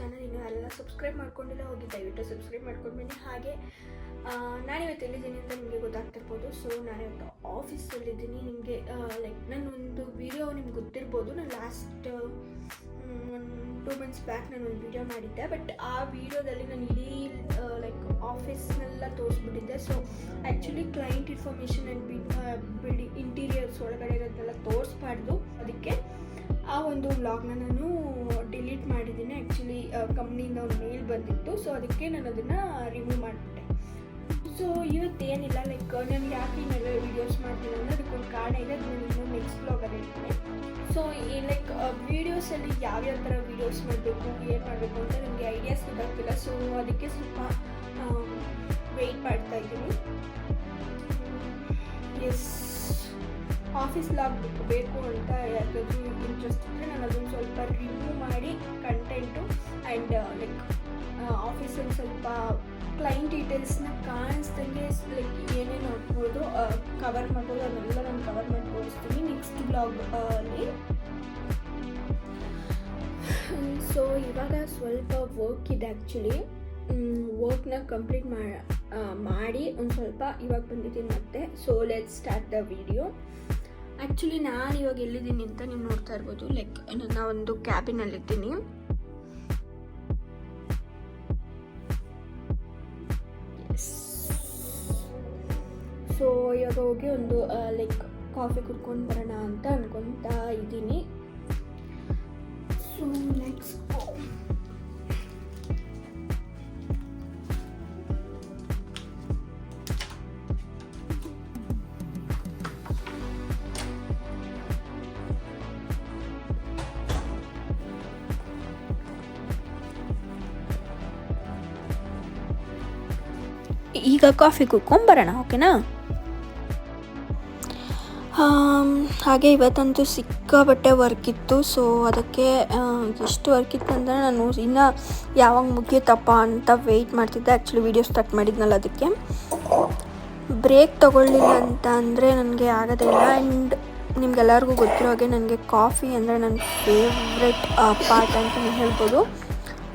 Channel ಇನ್ನೂ ಎಲ್ಲ subscribe ಮಾಡ್ಕೊಂಡಿಲ್ಲ, ಹೋಗಿ ದಯವಿಟ್ಟು ಸಬ್ಸ್ಕ್ರೈಬ್ ಮಾಡ್ಕೊಂಡ್ಬನ್ನಿ. ಹಾಗೆ ನಾನಿವತ್ತು ಎಲ್ಲಿದ್ದೀನಿ ಅಂತ ನಿಮಗೆ ಗೊತ್ತಾಗ್ತಿರ್ಬೋದು. ಸೊ ನಾನಿವತ್ತು ಆಫೀಸಲ್ಲಿದ್ದೀನಿ. ನಿಮಗೆ ಲೈಕ್ ನಾನೊಂದು ವಿಡಿಯೋ ನಿಮ್ಗೆ ಗೊತ್ತಿರ್ಬೋದು, ನಾನು ಲಾಸ್ಟ್ 2 months ಬ್ಯಾಕ್ ನಾನು ಒಂದು ವಿಡಿಯೋ ಮಾಡಿದ್ದೆ. ಬಟ್ ಆ ವಿಡಿಯೋದಲ್ಲಿ ನಾನು ಇಡೀ ಲೈಕ್ ಆಫೀಸ್ನೆಲ್ಲ ತೋರಿಸ್ಬಿಟ್ಟಿದ್ದೆ. So actually client information and building interiors ಒಳಗಡೆ ಇರೋದೆಲ್ಲ ತೋರಿಸ್ಬಾರ್ದು. ಅದಕ್ಕೆ ಆ ಒಂದು ವ್ಲಾಗ್ನ ನಾನು ಡಿಲೀಟ್ ಮಾಡಿದ್ದೀನಿ. ಆ್ಯಕ್ಚುಲಿ ಕಂಪ್ನಿಯಿಂದ ಒಂದು ಮೇಲ್ ಬಂದಿತ್ತು. ಸೊ ಅದಕ್ಕೆ ನಾನು ಅದನ್ನು ರಿಮೂವ್ ಮಾಡಿಬಿಟ್ಟೆ. ಸೊ ಇವತ್ತೇನಿಲ್ಲ, ಲೈಕ್ ನಾನು ಯಾಕೆ ಇನ್ನೆಲ್ಲ ವೀಡಿಯೋಸ್ ಮಾಡ್ತೀನಿ ಅಂದರೆ ಅದಕ್ಕೊಂದು ಕಾರಣ ಇದೆ. ಅದು ನಾನು ಇನ್ನೂ ನೆಕ್ಸ್ಟ್ ವ್ಲಾಗಲ್ಲಿ ಇರ್ತೀನಿ. ಸೊ ಈ ಲೈಕ್ ವೀಡಿಯೋಸಲ್ಲಿ ಯಾವ್ಯಾವ ಥರ ವೀಡಿಯೋಸ್ ಮಾಡಬೇಕು, ಏನು ಮಾಡಬೇಕು ಅಂತ ನನಗೆ ಐಡಿಯಾಸ್ ಗೊತ್ತಾಗ್ತಿಲ್ಲ. ಸೊ ಅದಕ್ಕೆ ಸ್ವಲ್ಪ ವೆಯ್ಟ್ ಮಾಡ್ತಾ ಇದ್ದೀನಿ. ಎಸ್, ಆಫೀಸ್ ವ್ಲಾಗ್ ಬೇಕು ಅಂತ ಯಾಕಾದರೂ ಇಂಟ್ರೆಸ್ಟ್ ಇದ್ದರೆ ನಾನು ಅದನ್ನು ಸ್ವಲ್ಪ ರಿವ್ಯೂ ಮಾಡಿ ಕಂಟೆಂಟು ಆ್ಯಂಡ್ ಲೈಕ್ ಆಫೀಸಲ್ಲಿ ಸ್ವಲ್ಪ ಕ್ಲೈಂಟ್ ಡೀಟೇಲ್ಸ್ನ ಕಾಣಿಸ್ದಂಗೆ ಲೈಕ್ ಏನೇನು ಆಗ್ಬೋದು ಕವರ್ ಮಾಡ್ಬೋದು, ಅದನ್ನೆಲ್ಲ ನಾನು ಕವರ್ ಮಾಡಿ ತೋರಿಸ್ತೀನಿ ನೆಕ್ಸ್ಟ್ ವ್ಲಾಗ್ ಅಲ್ಲಿ. ಸೊ ಇವಾಗ ಸ್ವಲ್ಪ ವರ್ಕ್ ಇದೆ. ಆ್ಯಕ್ಚುಲಿ ವರ್ಕ್ನ ಕಂಪ್ಲೀಟ್ ಮಾಡಿ ಒಂದು ಸ್ವಲ್ಪ ಇವಾಗ ಬಂದಿದ್ದೀನಿ ಮತ್ತೆ. So let's start the video. Actually ನಾನು ಇವಾಗ ಎಲ್ಲಿದ್ದೀನಿ ಅಂತ ನೀವು ನೋಡ್ತಾ ಇರ್ಬೋದು. ಲೈಕ್ ನನ್ನ ಒಂದು ಕ್ಯಾಬಿನಲ್ಲಿದ್ದೀನಿ. ಸೊ ಇವಾಗ ಹೋಗಿ ಒಂದು ಲೈಕ್ ಕಾಫಿ ಕುಡ್ಕೊಂಡು ಬರೋಣ ಅಂತ ಅನ್ಕೊತಾ ಇದ್ದೀನಿ. ಸೊ ನೆಕ್ಸ್ಟ್ ಈಗ ಕಾಫಿ ಕುಡ್ಕೊಂಡು ಬರೋಣ, ಓಕೆನಾ? ಹಾಗೆ ಇವತ್ತಂತೂ ಸಿಕ್ಕಾಬಟ್ಟೆ ವರ್ಕ್ ಇತ್ತು. ಸೊ ಅದಕ್ಕೆ ಎಷ್ಟು ವರ್ಕ್ ಇತ್ತು ಅಂದರೆ ನಾನು ಇನ್ನೂ ಯಾವಾಗ ಮುಗಿಯುತ್ತಪ್ಪ ಅಂತ ವೆಯ್ಟ್ ಮಾಡ್ತಿದ್ದೆ. ಆ್ಯಕ್ಚುಲಿ ವೀಡಿಯೋ ಸ್ಟಾರ್ಟ್ ಮಾಡಿದ್ನಲ್ಲ, ಅದಕ್ಕೆ ಬ್ರೇಕ್ ತೊಗೊಳ್ಳಿಲ್ಲ ಅಂತ ಅಂದರೆ ನನಗೆ ಆಗೋದಿಲ್ಲ. ಆ್ಯಂಡ್ ನಿಮ್ಗೆಲ್ಲರಿಗೂ ಗೊತ್ತಿರೋ ಹಾಗೆ ನನಗೆ ಕಾಫಿ ಅಂದರೆ ನನ್ನ ಫೇವ್ರೆಟ್ ಪಾರ್ಟ್ ಅಂತ ಹೇಳ್ಬೋದು.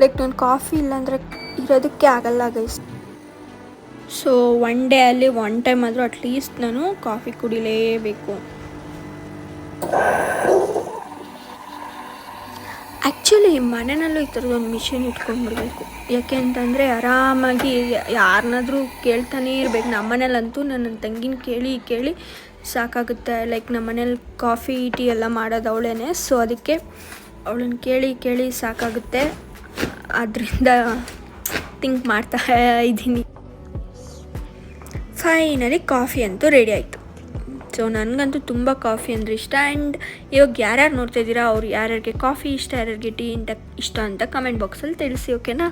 ಲೈಕ್ ನಾನು ಕಾಫಿ ಇಲ್ಲಾಂದರೆ ಇರೋದಕ್ಕೆ ಆಗಲ್ಲ ಗೈಸ್. ಸೊ ಒನ್ ಡೇ ಅಲ್ಲಿ 1 ಟೈಮ್ ಆದರೂ ಅಟ್ಲೀಸ್ಟ್ ನಾನು ಕಾಫಿ ಕುಡಿಲೇಬೇಕು. ಆ್ಯಕ್ಚುಲಿ ಮನೆಯಲ್ಲೂ ಈ ಥರದೊಂದು ಮಿಷಿನ್ ಇಟ್ಕೊಂಡ್ಬಿಡ್ಬೇಕು. ಯಾಕೆ ಅಂತಂದರೆ ಆರಾಮಾಗಿ ಯಾರನ್ನಾದ್ರೂ ಕೇಳ್ತಾನೇ ಇರಬೇಕು. ನಮ್ಮ ಮನೇಲಂತೂ ನನ್ನ ತಂಗಿನ ಕೇಳಿ ಸಾಕಾಗುತ್ತೆ. ಲೈಕ್ ನಮ್ಮ ಮನೇಲಿ ಕಾಫಿ ಟೀ ಎಲ್ಲ ಮಾಡೋದು ಅವಳೇನೆ. ಸೊ ಅದಕ್ಕೆ ಅವಳನ್ನ ಕೇಳಿ ಸಾಕಾಗುತ್ತೆ. ಅದರಿಂದ ಥಿಂಕ್ ಮಾಡ್ತಾ ಇದ್ದೀನಿ. ಫೈನಲಿ ಕಾಫಿ ಅಂತೂ ರೆಡಿ ಆಯಿತು. ಸೊ ನನಗಂತೂ ತುಂಬ ಕಾಫಿ ಅಂದರೆ ಇಷ್ಟ. ಆ್ಯಂಡ್ ಇವಾಗ ಯಾರ್ಯಾರು ನೋಡ್ತಾ ಇದ್ದೀರಾ, ಅವ್ರು ಯಾರ್ಯಾರಿಗೆ ಕಾಫಿ ಇಷ್ಟ, ಯಾರ್ಯಾರಿಗೆ ಟೀ ಇಷ್ಟ ಅಂತ ಕಮೆಂಟ್ ಬಾಕ್ಸಲ್ಲಿ ತಿಳಿಸಿ, ಓಕೆನಾ?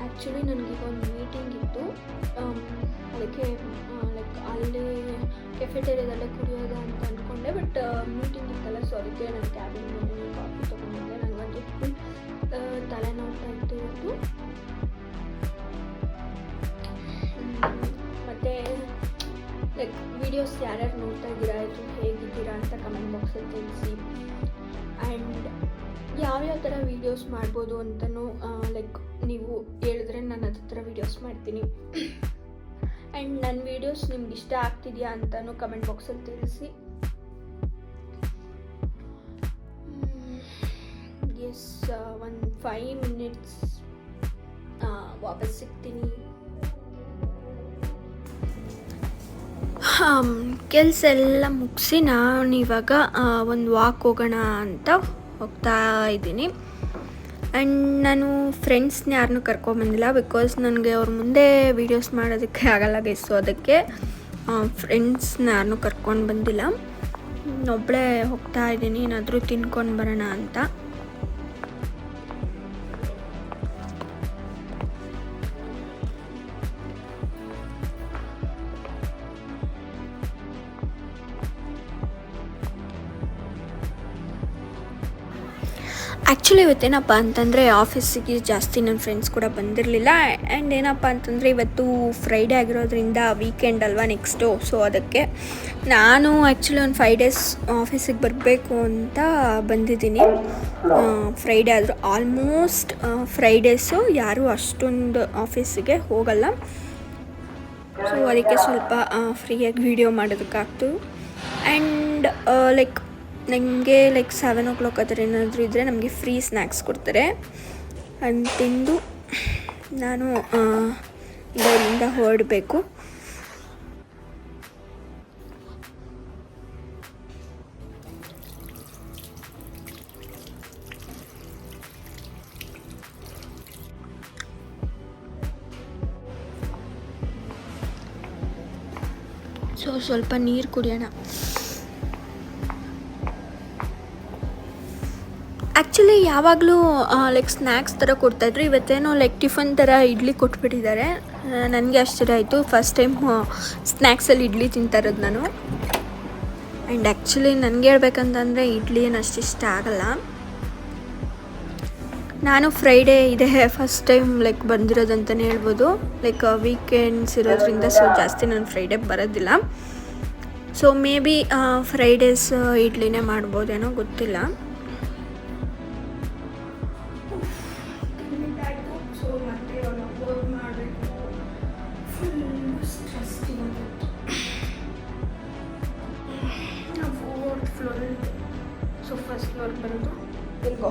ಆ್ಯಕ್ಚುಲಿ ನನಗೀಗ ಒಂದು ಮೀಟಿಂಗ್ ಇತ್ತು. ಅದಕ್ಕೆ ಲೈಕ್ ಅಲ್ಲಿ ಕೆಫೆಟೇರಿಯಾದಲ್ಲೇ ಕುಡಿಯೋದು ಅಂತ ಅಂದ್ಕೊಂಡೆ. ಬಟ್ ಮೀಟಿಂಗ್ ಇತ್ತಲ್ಲ, ಸೊ ಅದಕ್ಕೆ ನಾನು ಕ್ಯಾಬಿನ್ ಕಾಫಿ ತೊಗೊಂಡಿದ್ದೆ. ನನಗಂತೂ ಫುಲ್ ತಲೆನೋವ್ತಾ ಇತ್ತು ಇವತ್ತು. ಮತ್ತು ಲೈಕ್ ವೀಡಿಯೋಸ್ ಯಾರ್ಯಾರು ನೋಡ್ತಾ ಇದ್ದೀರಾ, ಇದು ಹೇಗಿದ್ದೀರಾ ಅಂತ ಕಮೆಂಟ್ ಬಾಕ್ಸಲ್ಲಿ ತಿಳಿಸಿ. ಆ್ಯಂಡ್ ಯಾವ್ಯಾವ ಥರ ವೀಡಿಯೋಸ್ ಮಾಡ್ಬೋದು ಅಂತಲೂ ಲೈಕ್ ನೀವು ಹೇಳಿದ್ರೆ ನಾನು ಅದ್ರ ಥರ ವೀಡಿಯೋಸ್ ಮಾಡ್ತೀನಿ. ಆ್ಯಂಡ್ ನನ್ನ ವೀಡಿಯೋಸ್ ನಿಮ್ಗೆ ಇಷ್ಟ ಆಗ್ತಿದೆಯಾ ಅಂತಲೂ ಕಮೆಂಟ್ ಬಾಕ್ಸಲ್ಲಿ ತಿಳಿಸಿ. ಎಸ್, ಒಂದು 5 minutes ವಾಪಸ್ ಸಿಗ್ತೀನಿ. ಕೆಲಸ ಎಲ್ಲ ಮುಗಿಸಿ ನಾನು ಇವಾಗ ಒಂದು ವಾಕ್ ಹೋಗೋಣ ಅಂತ ಹೋಗ್ತಾ ಇದ್ದೀನಿ. ಆ್ಯಂಡ್ ನಾನು ಫ್ರೆಂಡ್ಸ್ನ ಯಾರನ್ನೂ ಕರ್ಕೊಂಬಂದಿಲ್ಲ. ಬಿಕಾಸ್ ನನಗೆ ಅವ್ರ ಮುಂದೆ ವೀಡಿಯೋಸ್ ಮಾಡೋದಕ್ಕೆ ಆಗಲ್ಲ ಗೈಸ್. ಸೊ ಅದಕ್ಕೆ ಫ್ರೆಂಡ್ಸ್ನ ಯಾರನ್ನೂ ಕರ್ಕೊಂಡು ಬಂದಿಲ್ಲ. ಒಬ್ಬಳೇ ಹೋಗ್ತಾ ಇದ್ದೀನಿ, ಏನಾದರೂ ತಿನ್ಕೊಂಡು ಬರೋಣ ಅಂತ. ಆ್ಯಕ್ಚುಲಿ ಇವತ್ತೇನಪ್ಪ ಅಂತಂದರೆ ಆಫೀಸಿಗೆ ಜಾಸ್ತಿ ನನ್ನ ಫ್ರೆಂಡ್ಸ್ ಕೂಡ ಬಂದಿರಲಿಲ್ಲ. ಆ್ಯಂಡ್ ಏನಪ್ಪ ಅಂತಂದರೆ ಇವತ್ತು ಫ್ರೈಡೇ ಆಗಿರೋದ್ರಿಂದ ವೀಕೆಂಡ್ ಅಲ್ವಾ ನೆಕ್ಸ್ಟು. ಸೊ ಅದಕ್ಕೆ ನಾನು ಆ್ಯಕ್ಚುಲಿ ಒಂದು 5 ಡೇಸ್ ಆಫೀಸಿಗೆ ಬರಬೇಕು ಅಂತ ಬಂದಿದ್ದೀನಿ. ಫ್ರೈಡೇ ಆದರೂ ಆಲ್ಮೋಸ್ಟ್ ಫ್ರೈಡೇಸು ಯಾರೂ ಅಷ್ಟೊಂದು ಆಫೀಸಿಗೆ ಹೋಗಲ್ಲ. ಸೊ ಅದಕ್ಕೆ ಸ್ವಲ್ಪ ಫ್ರೀಯಾಗಿ ವೀಡಿಯೋ ಮಾಡೋದಕ್ಕಾಗ್ತು. ಆ್ಯಂಡ್ ನನಗೆ 7 o'clock ಆ ಥರ ಏನಾದರೂ ಇದ್ದರೆ ನಮಗೆ ಫ್ರೀ ಸ್ನ್ಯಾಕ್ಸ್ ಕೊಡ್ತಾರೆ. ಅದನ್ನು ತಿಂದು ನಾನು ಇದರಿಂದ ಹೊರಡಬೇಕು. ಸೊ ಸ್ವಲ್ಪ ನೀರು ಕುಡಿಯೋಣ. ಆ್ಯಕ್ಚುಲಿ ಯಾವಾಗಲೂ ಸ್ನ್ಯಾಕ್ಸ್ ಥರ ಕೊಡ್ತಾಯಿದ್ರು. ಇವತ್ತೇನೋ ಟಿಫನ್ ಥರ ಇಡ್ಲಿ ಕೊಟ್ಬಿಟ್ಟಿದ್ದಾರೆ. ನನಗೆ ಆಶ್ಚರ್ಯ ಆಯಿತು. ಫಸ್ಟ್ ಟೈಮ್ ಸ್ನ್ಯಾಕ್ಸಲ್ಲಿ ಇಡ್ಲಿ ತಿಂತಾ ಇರೋದು ನಾನು. ಆ್ಯಂಡ್ ಆ್ಯಕ್ಚುಲಿ ನನಗೆ ಹೇಳ್ಬೇಕಂತಂದರೆ ಇಡ್ಲಿ ಏನು ಅಷ್ಟು ಇಷ್ಟ ಆಗಲ್ಲ. ನಾನು ಫ್ರೈಡೇ ಇದೆ ಫಸ್ಟ್ ಟೈಮ್ ಬಂದಿರೋದಂತಲೇ ಹೇಳ್ಬೋದು. ವೀಕೆಂಡ್ಸ್ ಇರೋದ್ರಿಂದ ಸೊ ಜಾಸ್ತಿ ನಾನು ಫ್ರೈಡೇ ಬರೋದಿಲ್ಲ. ಸೊ ಮೇ ಬಿ ಫ್ರೈಡೇಸ್ ಇಡ್ಲಿನೇ ಮಾಡ್ಬೋದೇನೋ ಗೊತ್ತಿಲ್ಲ. ಸೊ ಫಸ್ಟ್ ಫ್ಲೋರ್ ಬರೋದು ಇಲ್ಗೋ.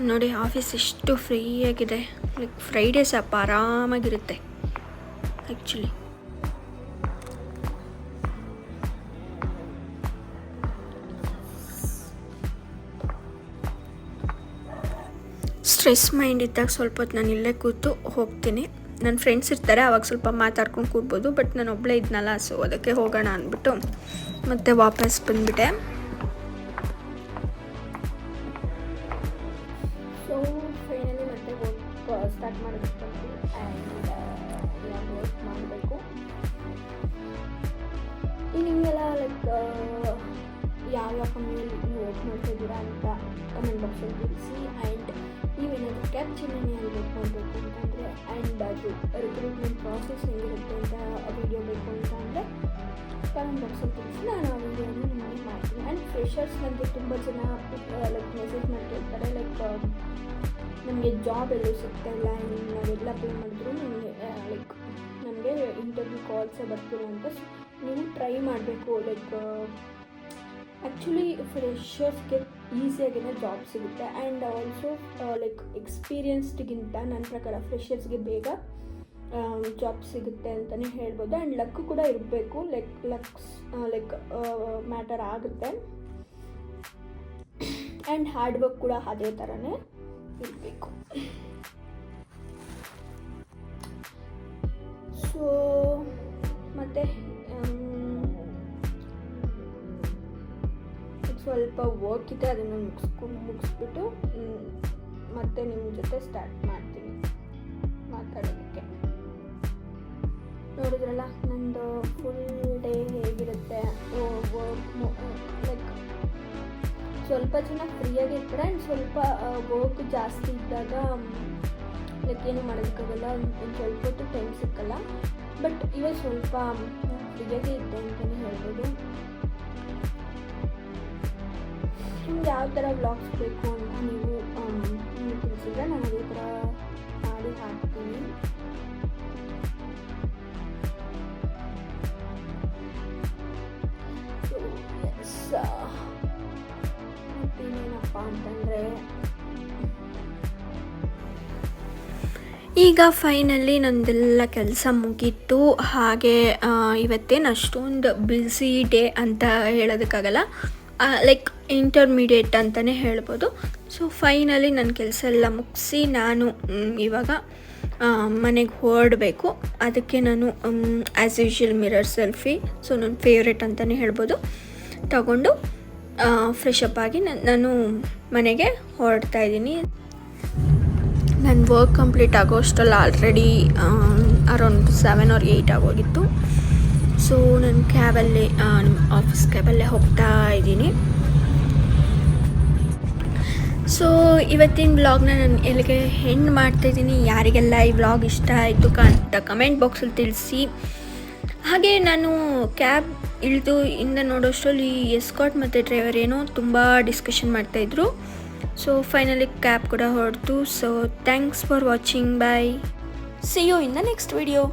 ನೋಡಿ ಆಫೀಸ್ ಎಷ್ಟು ಫ್ರೀಯಾಗಿದೆ. ಫ್ರೈಡೇಸ್ ಅಪ್ಪ ಆರಾಮಾಗಿರುತ್ತೆ ಆ್ಯಕ್ಚುಲಿ. ಸ್ಟ್ರೆಸ್ ಮೈಂಡ್ ಇದ್ದಾಗ ಸ್ವಲ್ಪ ಹೊತ್ತು ನಾನು ಇಲ್ಲೇ ಕೂತು ಹೋಗ್ತೀನಿ. ನನ್ನ ಫ್ರೆಂಡ್ಸ್ ಇರ್ತಾರೆ, ಆವಾಗ ಸ್ವಲ್ಪ ಮಾತಾಡ್ಕೊಂಡು ಕೂರ್ಬೋದು. ಬಟ್ ನಾನು ಒಬ್ಬಳೇ ಇದ್ನಲ್ಲ, ಸೊ ಅದಕ್ಕೆ ಹೋಗೋಣ ಅಂದ್ಬಿಟ್ಟು ಮತ್ತೆ ವಾಪಸ್ ಬಂದುಬಿಟ್ಟೆ. ಸೊ ಫೈನಲಿ ಮತ್ತೆ ವರ್ಕ್ ಸ್ಟಾರ್ಟ್ ಮಾಡೋದಕ್ಕೆ ಆ್ಯಂಡ್ ವರ್ಕ್ ಮಾಡಬೇಕು. ನಿಮಗೆಲ್ಲ ಯಾವ ಕಂಪ್ನಿಯಲ್ಲಿ ನೀವು ವರ್ಕ್ ಮಾಡ್ತಾ ಇದ್ದೀರಾ ಅಂತ ಕಮೆಂಟ್ ಬಾಕ್ಸಲ್ಲಿ ತಿಳಿಸಿ. ಆ್ಯಂಡ್ ನೀವೇನಾದರೂ ಕ್ಯಾಪ್ಚರ್ನಲ್ಲಿ ಬೇಕು ಮಾಡಬೇಕು ಅಂತಂದರೆ ಆ್ಯಂಡ್ ಅದು ರಿಕ್ರೂಟ್ಮೆಂಟ್ ಪ್ರಾಸೆಸ್ ಹೆಂಗಿರುತ್ತೆ ಅಂತ ವಿಡಿಯೋ ಬೇಕು ಅಂತ ಅಂದರೆ ಕಮೆಂಟ್ ಬಾಕ್ಸಲ್ಲಿ ತಿಳಿಸಿ. ನಾನು ಆ ವಿಡಿಯೋನ ನಿಮಗೆ ಮಾಡ್ತೀನಿ. ಆ್ಯಂಡ್ ಫ್ರೆಷರ್ಸ್ ನನಗೆ ತುಂಬ ಜನ ಮೆಸೇಜ್ ಮಾಡ್ತಿರ್ತಾರೆ ನಮಗೆ ಜಾಬ್ ಎಲ್ಲೂ ಸಿಗ್ತಾ ಇಲ್ಲ, ನಾವೆಲ್ಲ ಅಪ್ಲೈ ಮಾಡಿದ್ರು ನಮಗೆ ಇಂಟರ್ವ್ಯೂ ಕಾಲ್ಸೇ ಬರ್ತಿಲ್ಲ ಅಂತ. ನೀವು ಟ್ರೈ ಮಾಡಬೇಕು. ಆ್ಯಕ್ಚುಲಿ ಫ್ರೆಷರ್ಸ್ಗೆ ಈಸಿಯಾಗಿನೇ ಜಾಬ್ ಸಿಗುತ್ತೆ. ಆ್ಯಂಡ್ ಆಲ್ಸೋ ಎಕ್ಸ್ಪೀರಿಯನ್ಸ್ಡ್ಗಿಂತ ನನ್ನ ಪ್ರಕಾರ ಫ್ರೆಷರ್ಸ್ಗೆ ಬೇಗ ಜಾಬ್ ಸಿಗುತ್ತೆ ಅಂತಲೇ ಹೇಳ್ಬೋದು. ಆ್ಯಂಡ್ ಲಕ್ಕು ಕೂಡ ಇರಬೇಕು. ಮ್ಯಾಟರ್ ಆಗುತ್ತೆ. ಆ್ಯಂಡ್ ಹಾರ್ಡ್ ವರ್ಕ್ ಕೂಡ ಅದೇ ಥರನೇ ಇರಬೇಕು. ಸೊ ಮತ್ತು ಸ್ವಲ್ಪ ವರ್ಕ್ ಇದೆ, ಅದನ್ನು ಮುಗಿಸ್ಬಿಟ್ಟು ಮತ್ತೆ ನಿಮ್ಮ ಜೊತೆ ಸ್ಟಾರ್ಟ್ ಮಾಡ್ತೀನಿ ಮಾತಾಡೋದಕ್ಕೆ. ನೋಡಿದ್ರಲ್ಲ ನಂದು ಫುಲ್ ಡೇ ಹೇಗಿರುತ್ತೆ. ಸ್ವಲ್ಪ ಜನ ಫ್ರೀಯಾಗಿರ್ತಾರೆ. ಆ್ಯಂಡ್ ಸ್ವಲ್ಪ ವರ್ಕ್ ಜಾಸ್ತಿ ಇದ್ದಾಗ ಏನು ಮಾಡೋದಕ್ಕಾಗಲ್ಲ, ಒಂದು ಸ್ವಲ್ಪ ಹೊತ್ತು ಟೈಮ್ ಸಿಕ್ಕಲ್ಲ. ಬಟ್ ಇವಾಗ ಸ್ವಲ್ಪ ಫ್ರೀಯಾಗೇ ಇದ್ದೆ ಅಂತಲೇ ಹೇಳ್ಬೋದು. ನಿಮ್ಗೆ ಯಾವ ಥರ ವ್ಲಾಗ್ಸ್ ಬೇಕು ಅಂತ ನೀವು ತಿಳಿಸಿದ್ರೆ ನಾನು ಅದೇ ಥರ ಮಾಡಿ ಹಾಕ್ತೀನಿ. ಮತ್ತೇನೇನಪ್ಪ ಅಂತಂದರೆ ಈಗ ಫೈನಲಿ ನಂದೆಲ್ಲ ಕೆಲಸ ಮುಗೀತು. ಹಾಗೆ ಇವತ್ತೇನು ಅಷ್ಟೊಂದು ಬ್ಯುಸಿ ಡೇ ಅಂತ ಹೇಳೋದಕ್ಕಾಗಲ್ಲ, ಇಂಟರ್ಮೀಡಿಯೇಟ್ ಅಂತಲೇ ಹೇಳ್ಬೋದು. ಸೊ ಫೈನಲಿ ನನ್ನ ಕೆಲಸ ಎಲ್ಲ ಮುಗಿಸಿ ನಾನು ಇವಾಗ ಮನೆಗೆ ಹೊರಡಬೇಕು. ಅದಕ್ಕೆ ನಾನು as usual mirror selfie, so ನನ್ನ ಫೇವ್ರೆಟ್ ಅಂತಲೇ ಹೇಳ್ಬೋದು, ತಗೊಂಡು ಫ್ರೆಶಪ್ ಆಗಿ ನಾನು ಮನೆಗೆ ಹೊರಡ್ತಾ ಇದ್ದೀನಿ. ನನ್ನ ವರ್ಕ್ ಕಂಪ್ಲೀಟ್ ಆಗೋ ಅಷ್ಟರಲ್ಲಿ ಆಲ್ರೆಡಿ ಅರೌಂಡ್ 7 or 8 ಆಗೋಗಿತ್ತು. ಸೊ ನಾನು ಕ್ಯಾಬಲ್ಲೇ ನಿಮ್ಮ ಆಫೀಸ್ ಕ್ಯಾಬಲ್ಲೇ ಹೋಗ್ತಾ ಇದ್ದೀನಿ. ಸೊ ಇವತ್ತಿನ ವ್ಲಾಗ್ನ ನಾನು ಎಲ್ಲಿಗೆ ಎಂಡ್ ಮಾಡ್ತಾಯಿದ್ದೀನಿ. ಯಾರಿಗೆಲ್ಲ ಈ ವ್ಲಾಗ್ ಇಷ್ಟ ಆಯಿತು ಅಂತ ಕಮೆಂಟ್ ಬಾಕ್ಸಲ್ಲಿ ತಿಳಿಸಿ. ಹಾಗೆ ನಾನು ಕ್ಯಾಬ್ ಇಳಿದು ಇಂದ ನೋಡೋಷ್ಟರಲ್ಲಿ ಎಸ್ಕಾರ್ಟ್ ಮತ್ತು ಡ್ರೈವರ್ ಏನೋ ತುಂಬ ಡಿಸ್ಕಷನ್ ಮಾಡ್ತಾಯಿದ್ರು. ಸೊ ಫೈನಲಿ ಕ್ಯಾಬ್ ಕೂಡ ಹೊರಡ್ತು. So thanks for watching. Bye. See you in the next video.